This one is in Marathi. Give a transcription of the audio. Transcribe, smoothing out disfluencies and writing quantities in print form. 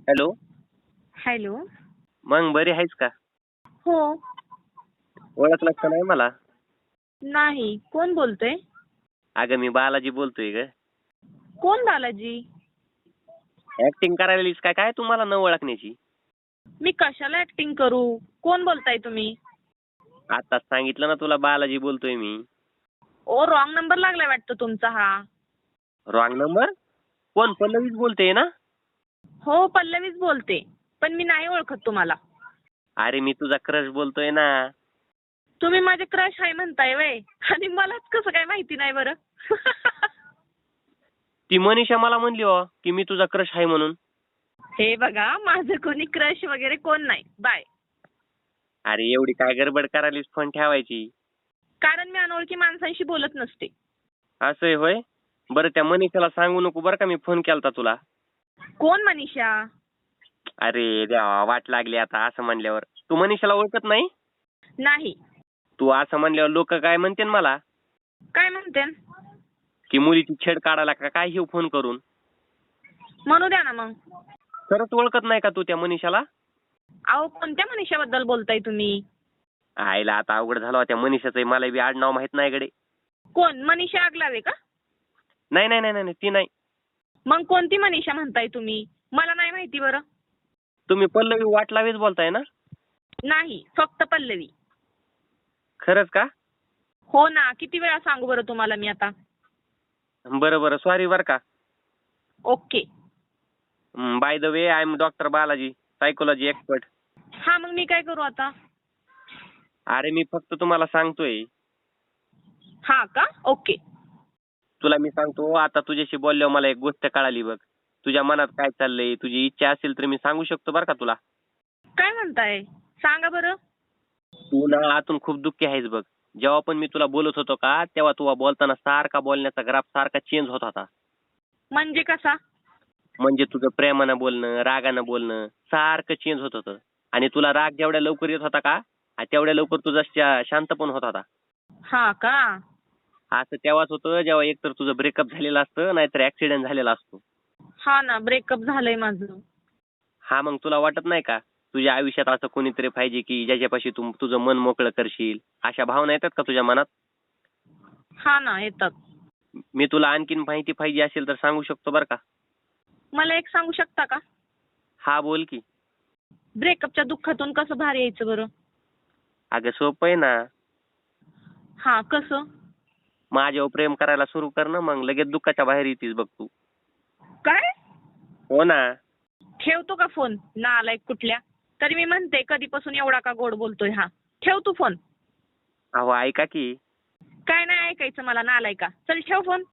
हॅलो. हॅलो. मग बरी आहेस का? हो. ओळखलं का नाही मला? नाही. कोण बोलतोय? अगं मी बालाजी बोलतोय ग. कोण बालाजी? ऍक्टिंग करायलीस काय काय तुम्हाला न ओळखण्याची? मी कशाला ऍक्टिंग करू? कोण बोलताय तुम्ही? आताच सांगितलं ना तुला बालाजी बोलतोय मी. ओ रॉंग नंबर लागलाय वाटतं तुमचा हा. Wrong number? कोण पल्लवीच बोलते ना? हो पल्लवीच बोलते. पण मी नाही ओळखत तुम्हाला. अरे मी तुझा क्रश बोलतोय ना. तुम्ही माझे क्रश आहे म्हणताय व्हय? आणि मलाच कसं काय माहिती नाही बरं? ती मनीषा मला म्हणली हो की मी तुझा क्रश आहे म्हणून. हे बघा माझं कोणी क्रश वगैरे कोण नाही. बाय. अरे एवढी काय गडबड करायलीस फोन ठेवायची? कारण मी अनोळखी माणसांशी बोलत नसते. असंय होय? बरं त्या मनीषाला सांगू नको बरं का मी फोन केलता तुला. कोण मनीषा? अरे देवा वाट लागली आता असं म्हणल्यावर. तू मनीषाला ओळखत नाही? नाही. तू असं म्हणल्यावर लोक काय म्हणते मला? काय म्हणते? की मुलीची छेड काढायला का काय हे फोन करून? म्हणू द्या ना मग. खरंच ओळखत नाही का तू त्या मनीषाला? अहो कोणत्या मनीषाबद्दल बोलताय तुम्ही? आईला आता अवघड झालं त्या मनीषाचं मला बी आडनाव माहित नाही गडे. कोण मनीषा आगलावे का? नाही नाही नाही नाही ती नाही. मग कोणती मनीषा म्हणताय तुम्ही? मला नाही माहिती बरं. तुम्ही पल्लवी वाटलावेच बोलताय ना? नाही फक्त पल्लवी. खरंच का? हो ना. किती वेळा सांगू बरं तुम्हाला मी आता? बरं बरं सॉरी बरं का. Okay. By the way I am doctor Balaji psychology expert. हा मग मी काय करू आता? अरे मी फक्त तुम्हाला सांगतोय. हा का? ओके. तुला मी सांगतो आता तुझ्याशी बोलल्यावर मला एक गोष्ट कळाली बघ. तुझ्या मनात काय चाललंय तुझी इच्छा असेल तर मी सांगू शकतो बरं का तुला. काय म्हणताय? सांगा बरं. तू ना आतून खूप दुःखी आहेस बघ. जेव्हा पण मी तुला बोलत होतो का तेव्हा तू बोलताना सारखा बोलण्याचा ग्राफ सारखा चेंज होत होता. म्हणजे कसा? म्हणजे तुझं प्रेमानं बोलणं रागानं बोलणं सारखं चेंज होत होतं. आणि तुला राग जेवढ्या लवकर येत होता का तेवढ्या लवकर तुझा शांत पण होत होता. हा का? असं तेव्हाच होतं जेव्हा एकतर तुझं ब्रेकअप झालेलं असतं नाहीतर ऍक्सिडेंट झालेला असतो. हा ना ब्रेकअप झालंय माझं. हा मग तुला वाटत नाही का तुझ्या आयुष्यात असं कोणीतरी पाहिजे की ज्याच्यापाशी तू तुझं मन मोकळं करशील अशा भावना येतात का तुझ्या मनात? हा ना येतात. मी तुला आणखीन माहिती पाहिजे असेल तर सांगू शकतो बरं का. मला एक सांगू शकता का? हा बोल की. ब्रेकअपच्या दुःखातून कसं बाहेर यायचं बरं? अगं सोपं आहे ना. हा कसं? माझ्यावर प्रेम करायला सुरू कर ना मग लगेच दुःखाच्या बाहेर येतीस बघ तू. काय? हो ना. ठेवतो का फोन? नालायक कुठल्या. तरी मी म्हणते कधीपासून एवढा का गोड बोलतोय हा. ठेव तू फोन. अहो ऐका की. काय नाही ऐकायचं मला नालायका. चल ठेव फोन.